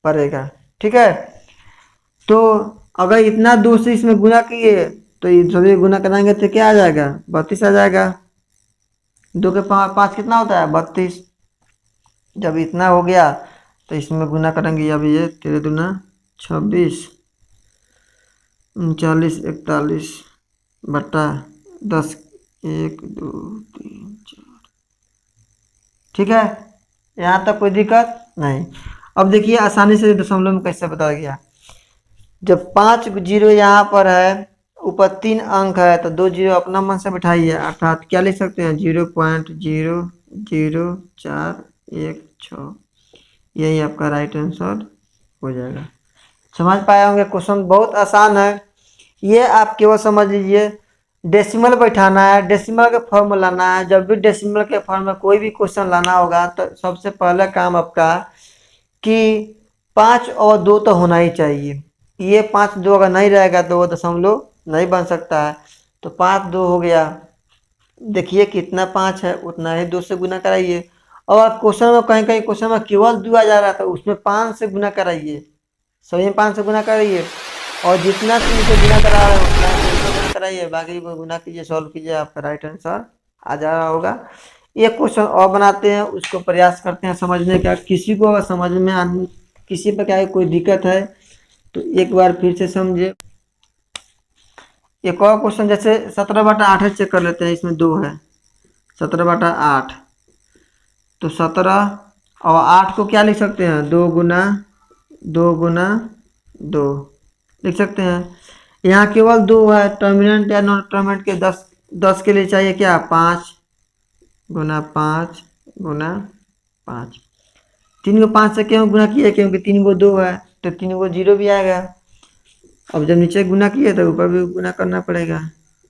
पड़ेगा। ठीक है, तो अगर इतना 2 से इसमें गुना किए तो ये सभी गुना कराएंगे तो क्या आ जाएगा? 32 आ जाएगा। 2 के 5 कितना होता है? 32। जब इतना हो गया तो इसमें गुना करेंगे, अब ये 13 दूना 26 39 41 बटा 10 1 2 3 4 ठीक है, यहाँ तक कोई दिक्कत नहीं। अब देखिए आसानी से दशमलव में कैसे बदल गया। जब 5 जीरो यहाँ पर है, ऊपर 3 अंक है, तो 2 जीरो अपना मन से बिठाइए, अर्थात क्या लिख सकते हैं 0.00416। यही आपका राइट आंसर हो जाएगा। समझ पाए होंगे, क्वेश्चन बहुत आसान है। ये आप केवल समझ लीजिए डेसिमल बैठाना है, डेसिमल के फॉर्म लाना है। जब भी डेसिमल के फॉर्म में कोई भी क्वेश्चन लाना होगा तो सबसे पहला काम आपका कि 5 और 2 तो होना ही चाहिए। ये 5 2 अगर नहीं रहेगा तो वो दशमलव नहीं बन सकता है। तो 5 2 हो गया। देखिए कितना 5 है उतना ही 2 से गुना कराइए। और क्वेश्चन में कहीं कहीं क्वेश्चन में केवल 2 आ जा रहा था, उसमें 5 से गुना कराइए, सभी में 5 से गुना कराइए। और जितना 3 से गुना करा रहे हैं उतना 3 से गुना कराइए, बाकी को गुना कीजिए, सॉल्व कीजिए, आपका राइट आंसर आ जा रहा होगा। एक क्वेश्चन और बनाते हैं, उसको प्रयास करते हैं समझने का। किसी को अगर समझ में किसी प्रकार की कोई दिक्कत है तो एक बार फिर से समझे। एक और क्वेश्चन जैसे 17/8 चेक कर लेते हैं, इसमें 2 है 17/8। तो 17 और 8 को क्या लिख सकते हैं 2 गुना 2 लिख सकते हैं। यहाँ केवल 2 है, टर्मिनेंट या नॉन टर्मिनेंट के 10 के लिए चाहिए क्या 5 गुना 5 गुना 5। 3 को 5 से क्यों गुना किया, क्योंकि 3 को 2 है तो 3 को 0 भी आएगा। अब जब नीचे गुना किए तो ऊपर भी गुना करना पड़ेगा,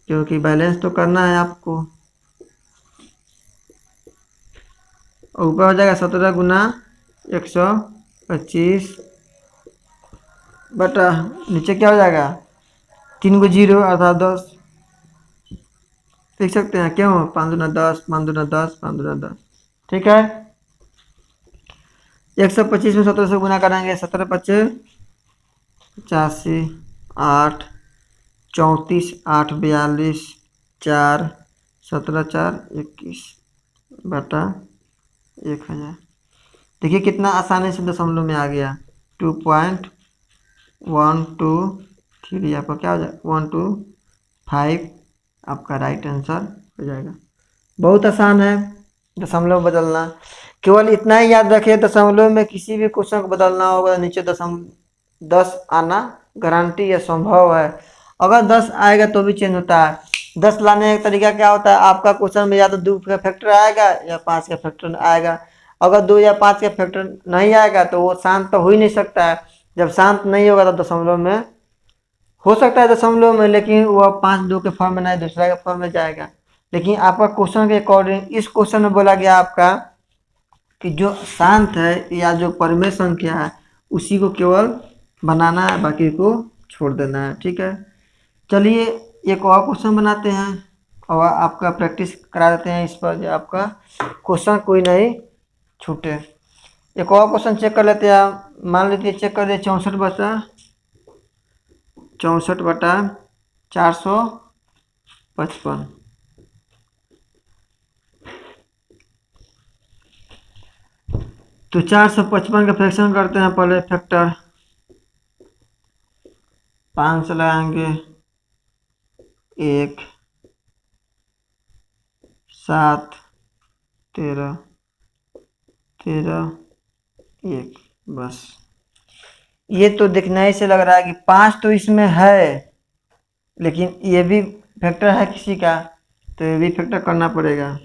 क्योंकि बैलेंस तो करना है आपको। ऊपर हो जाएगा 17 गुना 125 बटा नीचे क्या हो जाएगा 3 को 0 अर्थात 10 लिख सकते हैं। क्यों 5 दूना 10 5 दूना 10 5 दूना 10। ठीक है, 125 में 17 से गुना करेंगे, 17 पच्चे 85 8 34 8 42 4 17 4 21 बटा 1000। देखिए कितना आसानी से दशमलव में आ गया। 2.123 आपका क्या हो जाएगा 125 आपका राइट आंसर हो जाएगा। बहुत आसान है दशमलव बदलना। केवल इतना ही याद रखिए, दशमलव में किसी भी क्वेश्चन को बदलना होगा नीचे 10 आना गारंटी या संभव है। अगर 10 आएगा तो भी चेंज होता है। 10 लाने का तरीका क्या होता है, आपका क्वेश्चन में या तो 2 का फैक्टर आएगा या 5 का फैक्टर आएगा। अगर 2 या 5 का फैक्टर नहीं आएगा तो वो शांत तो हो ही नहीं सकता है। जब शांत नहीं होगा तो दशमलव में हो सकता है दशमलव में, लेकिन वह 5 2 के फॉर्म में नहीं दूसरा के फॉर्म में जाएगा। लेकिन आपका क्वेश्चन के अकॉर्डिंग इस क्वेश्चन में बोला गया आपका कि जो शांत है या जो परिमेय संख्या है उसी को केवल बनाना है, बाकी को छोड़ देना है। ठीक है, चलिए एक और क्वेश्चन बनाते हैं और आपका प्रैक्टिस करा देते हैं इस पर, जो आपका क्वेश्चन कोई नहीं छूटे। एक और क्वेश्चन चेक कर लेते हैं। मान लीजिए चेक कर दे 64/455। तो 455 का फ्रैक्शन करते हैं। पहले फैक्टर 5 से लगाएंगे 1 7 13 13 1 बस। ये तो दिखने ही से लग रहा है कि 5 तो इसमें है, लेकिन ये भी फैक्टर है किसी का, तो ये भी फैक्टर करना पड़ेगा।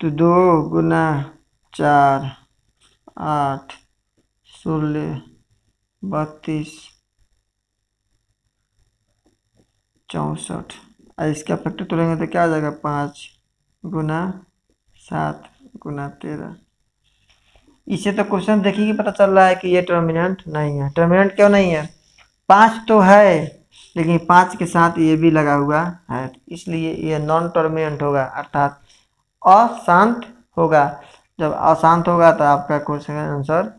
तो 2 गुना 4 8 16 32 64। और इसका फैक्टर तोड़ेंगे तो क्या आ जाएगा 5 गुना 7 गुना 13। इससे तो क्वेश्चन देखिए पता चल रहा है कि ये टर्मिनेंट नहीं है। टर्मिनेंट क्यों नहीं है, 5 तो है लेकिन 5 के साथ ये भी लगा हुआ है, इसलिए ये नॉन टर्मिनेंट होगा, अर्थात अशांत होगा। जब अशांत होगा तो आपका क्वेश्चन का आंसर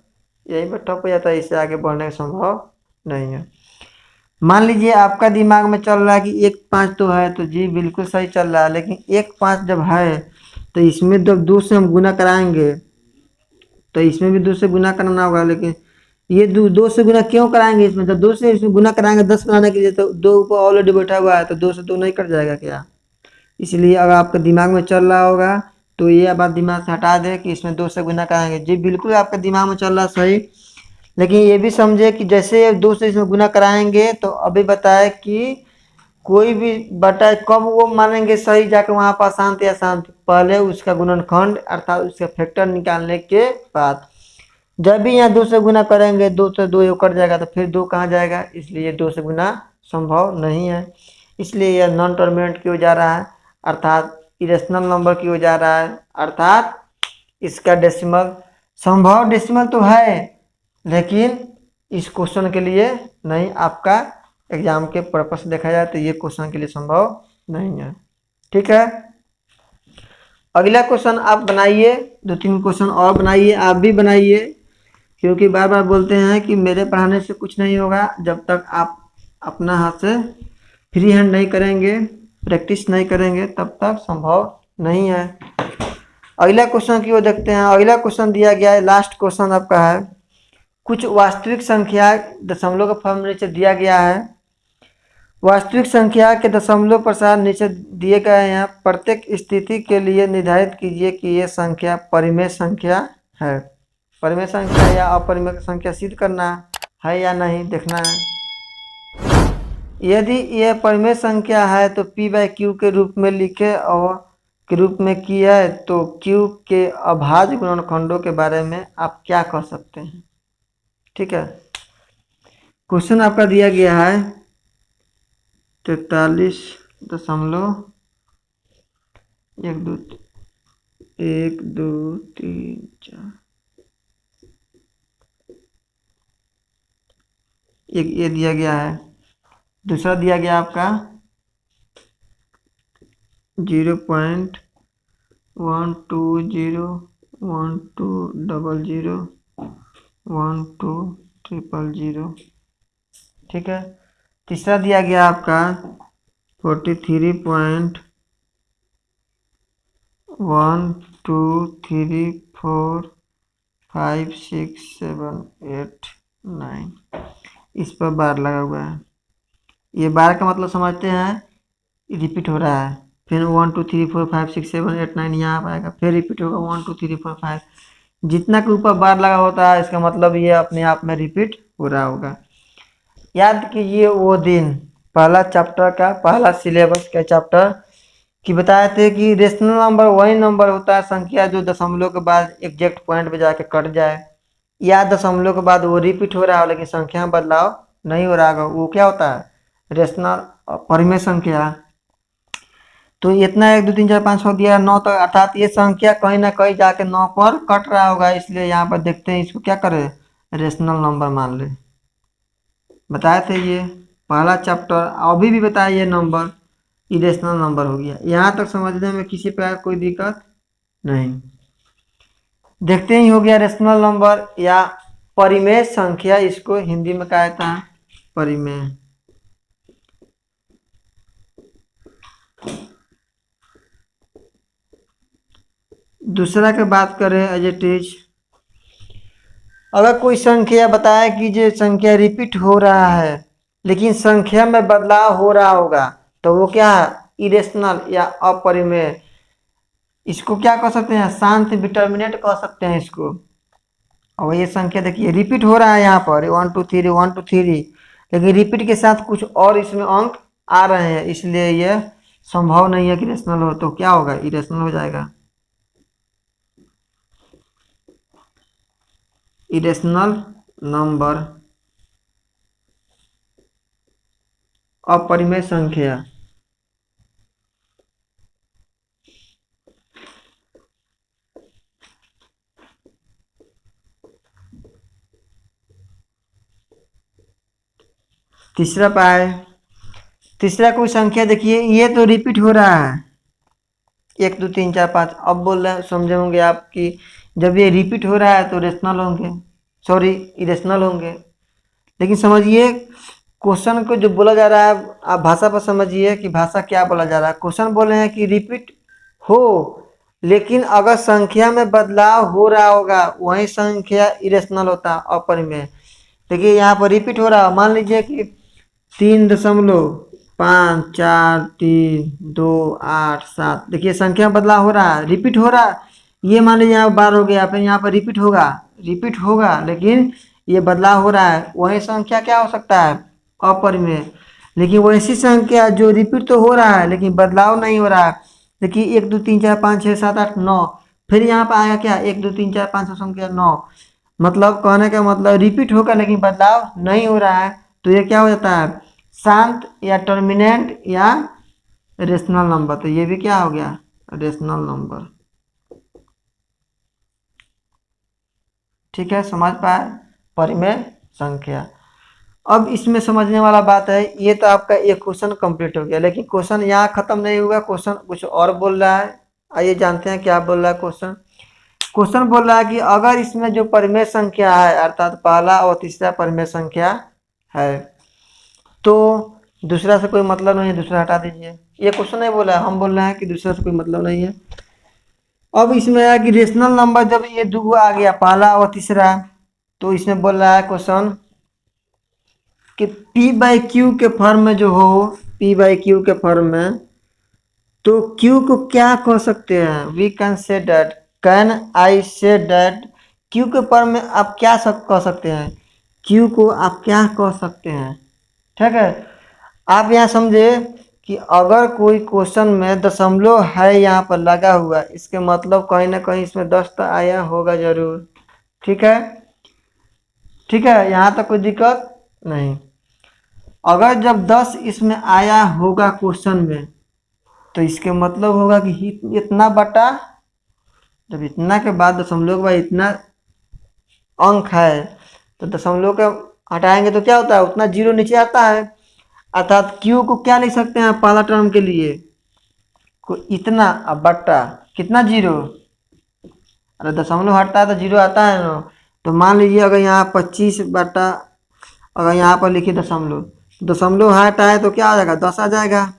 यही पर ठप हो जाता है, इससे आगे बढ़ने का संभव नहीं है। मान लीजिए आपका दिमाग में चल रहा है कि 1 5 तो है, तो जी बिल्कुल सही चल रहा है, लेकिन 1 5 जब है तो इसमें जब 2 से हम गुना कराएंगे तो इसमें भी 2 से गुना कराना होगा। लेकिन ये 2 से गुना क्यों कराएंगे, इसमें जब 2 से इसमें गुना कराएंगे 10 बनाने के लिए, तो 2 ऊपर ऑलरेडी बैठा हुआ है, तो 2 से 2 नहीं कट जाएगा क्या। इसलिए अगर आपके दिमाग में चल रहा होगा तो ये बात दिमाग से हटा दे कि इसमें 2 से गुना कराएंगे। जी बिल्कुल आपके दिमाग में चल रहा सही, लेकिन ये भी समझे कि जैसे 2 से इसमें गुना कराएंगे तो अभी बताए कि कोई भी बटा कब वो मानेंगे सही जाके वहाँ पर अशांत या शांत, पहले उसका गुणनखंड अर्थात उसका फैक्टर निकालने के बाद। जब भी यहाँ 2 से गुना करेंगे 2 से 2 कट जाएगा तो फिर 2 कहाँ जाएगा, इसलिए 2 से गुना संभव नहीं है। इसलिए यह नॉन टर्मिनेट की ओर जा रहा है अर्थात इरेशनल नंबर की ओर जा रहा है, अर्थात इसका डेसिमल संभव डेसिमल तो है लेकिन इस क्वेश्चन के लिए नहीं। आपका एग्जाम के पर्पस से देखा जाए तो ये क्वेश्चन के लिए संभव नहीं है। ठीक है, अगला क्वेश्चन आप बनाइए, 2-3 क्वेश्चन और बनाइए, आप भी बनाइए, क्योंकि बार बार बोलते हैं कि मेरे पढ़ाने से कुछ नहीं होगा जब तक आप अपना हाथ से फ्री हैंड नहीं करेंगे, प्रैक्टिस नहीं करेंगे, तब तक संभव नहीं है। अगला क्वेश्चन की ओर देखते हैं। अगला क्वेश्चन दिया गया है, लास्ट क्वेश्चन आपका है, कुछ वास्तविक संख्या दशमलव के फॉर्म में नीचे दिया गया है। वास्तविक संख्या के दशमलव प्रसार नीचे दिए गए हैं। प्रत्येक स्थिति के लिए निर्धारित कीजिए कि यह संख्या परिमेय संख्या है। परिमेय संख्या या अपरिमेय संख्या सिद्ध करना है या नहीं देखना है। यदि यह परिमेय संख्या है तो p/q के रूप में लिखे और के रूप में की है तो q के अभाज्य गुणनखंडों के बारे में आप क्या कह सकते हैं। ठीक है, क्वेश्चन आपका दिया गया है 43.123 एक ये दिया गया है। दूसरा दिया गया आपका 0.12001200 ठीक है। तीसरा दिया गया आपका 43.123456789 इस पर बार लगा हुआ है। ये बार का मतलब समझते हैं, रिपीट हो रहा है। फिर 1 2 3 4 5 6 7 8 9 यहाँ आएगा, फिर रिपीट होगा 1 2 3 4 5। जितना के ऊपर बार लगा होता है इसका मतलब ये अपने आप में रिपीट हो रहा होगा। याद कीजिए वो दिन पहला चैप्टर का, पहला सिलेबस का चैप्टर कि बताए थे कि रेशनल नंबर वही नंबर होता है संख्या जो दशमलव के बाद एग्जैक्ट पॉइंट पे जाके कट जाए, या दशमलव के बाद वो रिपीट हो रहा हो लेकिन संख्या में बदलाव नहीं हो रहा होगा, वो क्या होता है, रेशनल परिमेय संख्या। तो इतना 1 2 3 4 5 6 दिया 9 तक, अर्थात ये संख्या कहीं ना कहीं जाके 9 पर कट रहा होगा, इसलिए यहाँ पर देखते हैं इसको क्या करें, रेशनल नंबर मान ले। बताए थे ये पहला चैप्टर, अभी भी बताया ये नंबर इरेशनल नंबर हो गया। यहाँ तक समझने में किसी प्रकार कोई दिक्कत नहीं। देखते ही हो गया रेशनल नंबर या परिमेय संख्या, इसको हिंदी में कहा जाता है परिमेय। दूसरा के बात करें एज इट इज, अगर कोई संख्या बताए कि जो संख्या रिपीट हो रहा है लेकिन संख्या में बदलाव हो रहा होगा तो वो क्या है, इरेशनल या अपरिमेय। इसको क्या कह सकते हैं, शांत डिटर्मिनेंट कह सकते हैं इसको। और ये संख्या देखिए रिपीट हो रहा है यहाँ पर 1 2 3 1 2 3, लेकिन रिपीट के साथ कुछ और इसमें अंक आ रहे हैं, इसलिए यह संभव नहीं है कि रेशनल हो, तो क्या होगा, इरेशनल हो जाएगा। इरेशनल नंबर अपरिमेय संख्या। तीसरा पाए, तीसरा कोई संख्या देखिए ये तो रिपीट हो रहा है 1 2 3 4 5। अब बोल रहे हैं समझे होंगे आप कि जब ये रिपीट हो रहा है तो रेशनल होंगे, सॉरी इरेशनल होंगे। लेकिन समझिए क्वेश्चन को जो बोला जा रहा है, आप भाषा पर समझिए कि भाषा क्या बोला जा रहा है। क्वेश्चन बोले हैं कि रिपीट हो, लेकिन अगर संख्या में बदलाव हो रहा होगा वही संख्या इरेशनल होता है, अपरिमेय। देखिए यहाँ पर रिपीट हो रहा है, मान लीजिए कि 3.1 5 4 3 2 8 7। देखिए संख्या में बदलाव हो रहा है, रिपीट हो रहा है। ये मान लीजिए यहाँ 12 हो गया, फिर यहाँ पर रिपीट होगा, लेकिन ये बदलाव हो रहा है। वही संख्या क्या हो सकता है, अपरिमेय। लेकिन वैसी संख्या जो रिपीट तो हो रहा है लेकिन बदलाव नहीं हो रहा है। देखिए 1 2 3 4 5 6 7 8 9, फिर यहाँ पर आया क्या 1 2 3 4 5 6 संख्या 9। मतलब कहने का मतलब रिपीट होगा लेकिन बदलाव नहीं हो रहा है, तो ये क्या हो जाता है, शांत या टर्मिनेंट या रेशनल नंबर। तो ये भी क्या हो गया, रेशनल नंबर। ठीक है, समझ पाए, परिमेय संख्या। अब इसमें समझने वाला बात है, ये तो आपका एक क्वेश्चन कंप्लीट हो गया, लेकिन क्वेश्चन यहाँ खत्म नहीं हुआ, क्वेश्चन कुछ और बोल रहा है। आइए जानते हैं क्या बोल रहा है क्वेश्चन। क्वेश्चन बोल रहा है कि अगर इसमें जो परिमेय संख्या है, अर्थात पहला और तीसरा परिमेय संख्या है, तो दूसरा से कोई मतलब नहीं है, दूसरा हटा दीजिए। ये क्वेश्चन नहीं बोला है, हम बोल रहे हैं कि दूसरा से कोई मतलब नहीं है। अब इसमें है कि रेशनल नंबर जब ये दो आ गया, पहला और तीसरा, तो इसमें बोल रहा है क्वेश्चन कि P बाई क्यू के फॉर्म में जो हो, P बाई क्यू के फॉर्म में, तो Q को क्या कह सकते हैं, we can say that, can I say that. Q के फॉर्म में आप क्या कह सकते हैं, Q को आप क्या कह सकते हैं। ठीक है, आप यहाँ समझे कि अगर कोई क्वेश्चन में दशमलव है यहाँ पर लगा हुआ, इसके मतलब कहीं ना कहीं इसमें 10 तो आया होगा जरूर। ठीक है, ठीक है, यहाँ तक कोई दिक्कत नहीं। अगर जब 10 इसमें आया होगा क्वेश्चन में, तो इसके मतलब होगा कि इतना बटा, जब इतना के बाद दशमलव के बाद इतना अंक है, तो दशमलव के हटाएंगे तो क्या होता है, उतना जीरो नीचे आता है। अर्थात Q को क्या लिख सकते हैं पहला टर्म के लिए, को इतना, अब बट्टा कितना, जीरो। अरे दशमलव हटता है तो जीरो आता है ना। तो मान लीजिए अगर यहाँ 25 बट्टा, अगर यहाँ पर लिखिए दशमलव, दशमलव हटाए तो क्या आ जाएगा, 10 आ जाएगा।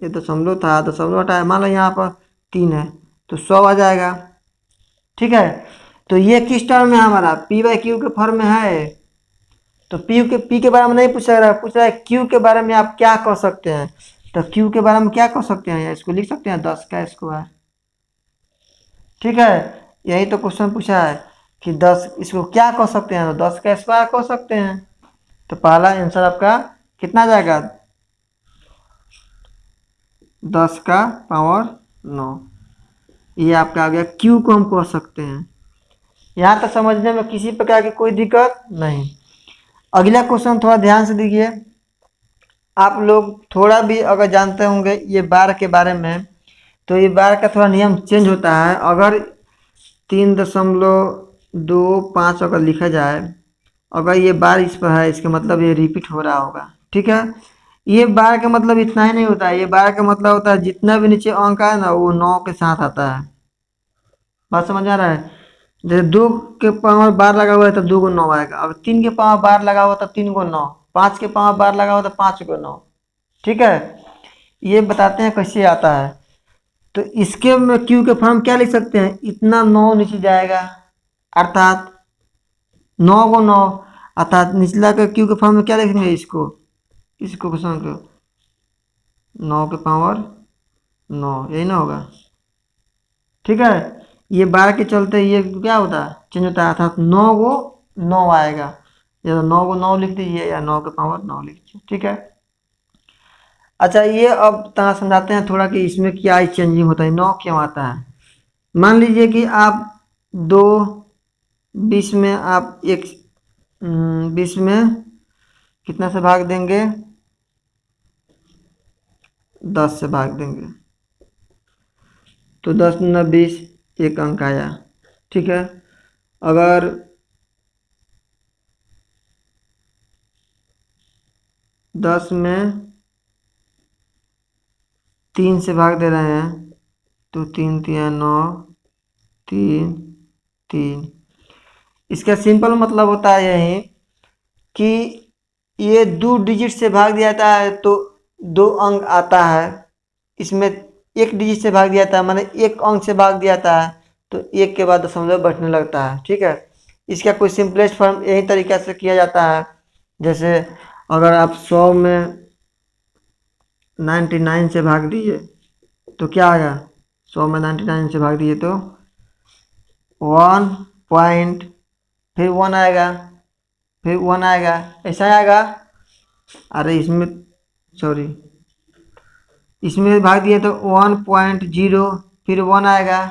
ये दशमलव था, दशमलव हटाए, मान लो यहाँ पर 3 है तो 100 आ जाएगा। ठीक है, तो ये किस टर्म में हमारा P बाई क्यू के फॉर्म में है। तो P के बारे में नहीं पूछ रहा है, पूछ रहा है Q के बारे में आप क्या कह सकते हैं। तो Q के बारे में क्या कह सकते हैं, इसको लिख सकते हैं 10 का स्क्वायर। ठीक है, यही तो क्वेश्चन पूछा है कि 10, इसको क्या कह सकते हैं, तो 10 का स्क्वायर कह सकते हैं। तो पहला आंसर आपका कितना जाएगा, 10 का पावर 9। ये आपका आ गया, Q को हम कह सकते हैं। यहाँ तक समझने में किसी प्रकार की कोई दिक्कत नहीं। अगला क्वेश्चन थोड़ा ध्यान से देखिए, आप लोग थोड़ा भी अगर जानते होंगे ये बार के बारे में, तो ये बार का थोड़ा नियम चेंज होता है। अगर 3.25 अगर लिखा जाए, अगर ये बार इस पर है, इसका मतलब ये रिपीट हो रहा होगा। ठीक है, ये बार का मतलब इतना ही नहीं होता है, ये बार का मतलब होता है जितना भी नीचे अंक है ना वो 9 के साथ आता है। बात समझ आ रहा है, जैसे 2 के पावर बार लगा हुआ है तो 2 को 9 आएगा। अब 3 के पावर बार लगा हुआ तो 3 को 9, 5 के पावर बार लगा हुआ तो 5 को 9। ठीक है, ये बताते हैं कैसे आता है। तो इसके में Q के फॉर्म क्या लिख सकते हैं, इतना 9 नीचे जाएगा, अर्थात 9 को 9, अर्थात निचला का Q के फॉर्म में क्या लिखेंगे, इसको क्वेश्चन को 9 के पावर 9, यही ना होगा। ठीक है, ये बार के चलते ये क्या होता है, चेंज होता है, अर्थात 9 को 9 आएगा, या तो 9 को 9 लिख दीजिए या 9 के पावर 9 लिख दीजिए। ठीक है, अच्छा ये अब तरह समझाते हैं थोड़ा कि इसमें क्या चेंजिंग होता है, 9 क्यों आता है। मान लीजिए कि आप 2 20 में आप 20 में कितना से भाग देंगे, 10 से भाग देंगे, तो 10 दूना 20, एक अंक आया। ठीक है, अगर 10 में 3 से भाग दे रहे हैं, तो 3 3 9, 3 3। इसका सिंपल मतलब होता है यही कि ये 2 डिजिट से भाग दिया जाता है तो 2 अंक आता है, इसमें 1 डिजिट से भाग दिया जाता है, माने 1 अंक से भाग दिया जाता है तो 1 के बाद दशमलव बैठने लगता है। ठीक है, इसका कोई सिंपलेस्ट फॉर्म यही तरीका से किया जाता है। जैसे अगर आप 100 में 99 से भाग दिए तो क्या आएगा, 100 में 99 से भाग दिए तो 1 पॉइंट, फिर 1 आएगा, फिर 1 आएगा, ऐसा आएगा। अरे इसमें सॉरी, इसमें भाग दिए तो 1.0, फिर 1 आएगा,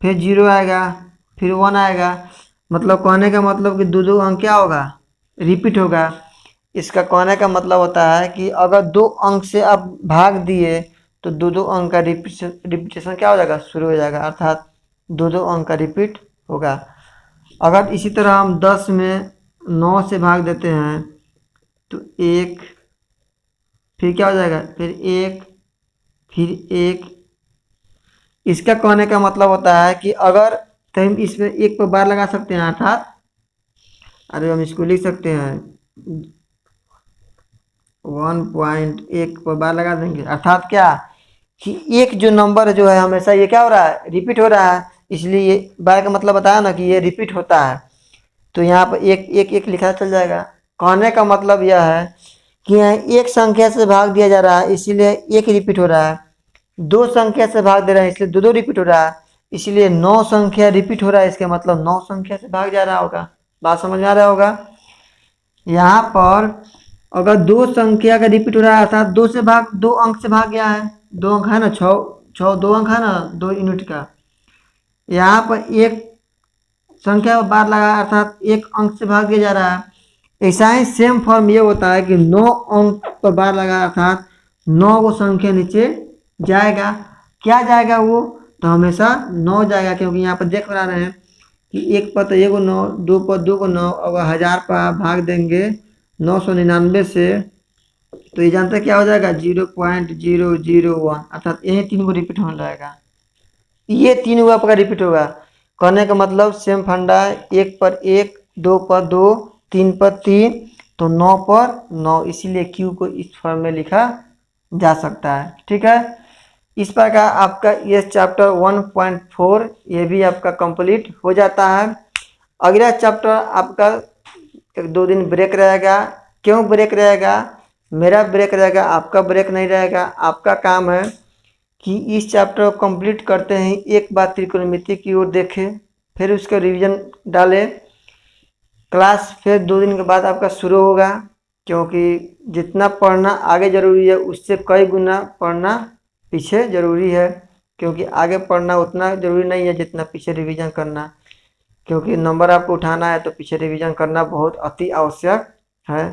फिर 0 आएगा, फिर 1 आएगा। मतलब कहने का मतलब कि दो दो अंक क्या होगा, रिपीट होगा। इसका कहने का मतलब होता है कि अगर 2 अंक से आप भाग दिए तो दो दो अंक का रिपीटेशन क्या हो जाएगा, शुरू हो जाएगा, अर्थात दो दो अंक का रिपीट होगा। अगर इसी तरह हम 10 में 9 से भाग देते हैं तो 1, फिर क्या हो जाएगा, फिर 1, फिर 1। इसका कहने का मतलब होता है कि अगर तो हम इसमें 1 पर बार लगा सकते हैं, अर्थात अरे हम इसको लिख सकते हैं 1.1 पर बार लगा देंगे, अर्थात क्या कि एक जो नंबर जो है हमेशा ये क्या हो रहा है, रिपीट हो रहा है। इसलिए ये बार का मतलब बताया ना कि ये रिपीट होता है, तो यहाँ पर एक एक एक लिखा चल जाएगा। कहने का मतलब यह है कि यहाँ एक संख्या से भाग दिया जा रहा है इसलिए एक रिपीट हो रहा है, 2 संख्या से भाग दे रहा है इसलिए दो दो रिपीट हो रहा है, इसलिए 9 संख्या रिपीट हो रहा है, इसके मतलब 9 संख्या से भाग जा रहा होगा। बात समझ में आ रहा होगा। यहाँ पर अगर 2 संख्या का रिपीट हो रहा है अर्थात 2 से भाग, 2 अंक से भाग गया है, 2 अंक है ना, 6 2 अंक है ना 2 यूनिट का। यहाँ पर एक संख्या बार लगा अर्थात 1 अंक से भाग दिया जा रहा है। ऐसा ही सेम फॉर्म ये होता है कि 9 अंक पर बार लगा अर्थात 9 वो संख्या नीचे जाएगा। क्या जाएगा वो, तो हमेशा 9 जाएगा, क्योंकि यहाँ पर देख रहे हैं कि 1 पर तो 1 को 9, 2 पर 2 को 9, अगर 1000 पर आप भाग देंगे 999 से तो ये जानते हैं क्या हो जाएगा, 0.001, अर्थात यही 3 को रिपीट होने लगेगा। ये 3 हुआ आपका रिपीट होगा। कहने का मतलब सेम फंडा, 1 पर 1, 2 पर 2, 3 पर 3, तो 9 पर 9, इसीलिए क्यू को इस फॉर्म में लिखा जा सकता है। ठीक है, इस प्रकार आपका ये चैप्टर 1.4 ये भी आपका कंप्लीट हो जाता है। अगला चैप्टर आपका 1-2 दिन ब्रेक रहेगा। क्यों ब्रेक रहेगा, मेरा ब्रेक रहेगा, आपका ब्रेक नहीं रहेगा। आपका काम है कि इस चैप्टर को कंप्लीट करते ही एक बार त्रिकोणमिति की ओर देखें, फिर उसका रिवीजन डालें। क्लास फिर 2 दिन के बाद आपका शुरू होगा, क्योंकि जितना पढ़ना आगे ज़रूरी है उससे कई गुना पढ़ना पीछे ज़रूरी है, क्योंकि आगे पढ़ना उतना ज़रूरी नहीं है जितना पीछे रिवीजन करना, क्योंकि नंबर आपको उठाना है तो पीछे रिवीजन करना बहुत अति आवश्यक है।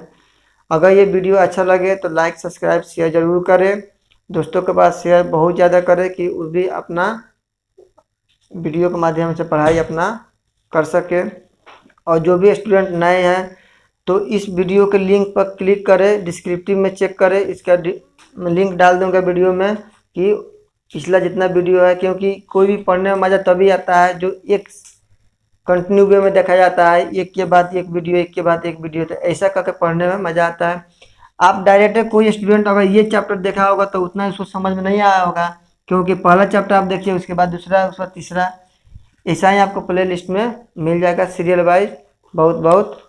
अगर ये वीडियो अच्छा लगे तो लाइक सब्सक्राइब शेयर ज़रूर करें, दोस्तों के पास शेयर बहुत ज़्यादा करें कि वो भी अपना वीडियो के माध्यम से पढ़ाई अपना कर सके। और जो भी स्टूडेंट नए हैं तो इस वीडियो के लिंक पर क्लिक करें, डिस्क्रिप्टिव में चेक करें, इसका लिंक डाल दूंगा वीडियो में कि पिछला जितना वीडियो है, क्योंकि कोई भी पढ़ने में मज़ा तभी आता है जो एक कंटिन्यू वे में देखा जाता है, एक के बाद एक वीडियो, एक के बाद एक वीडियो, तो ऐसा करके पढ़ने में मज़ा आता है। आप डायरेक्ट कोई स्टूडेंट अगर ये चैप्टर देखा होगा तो उतना उसको समझ में नहीं आया होगा, क्योंकि पहला चैप्टर आप देखिए, उसके बाद दूसरा, उसके बाद तीसरा, ऐसा ही आपको प्ले लिस्ट में मिल जाएगा सीरियल वाइज। बहुत बहुत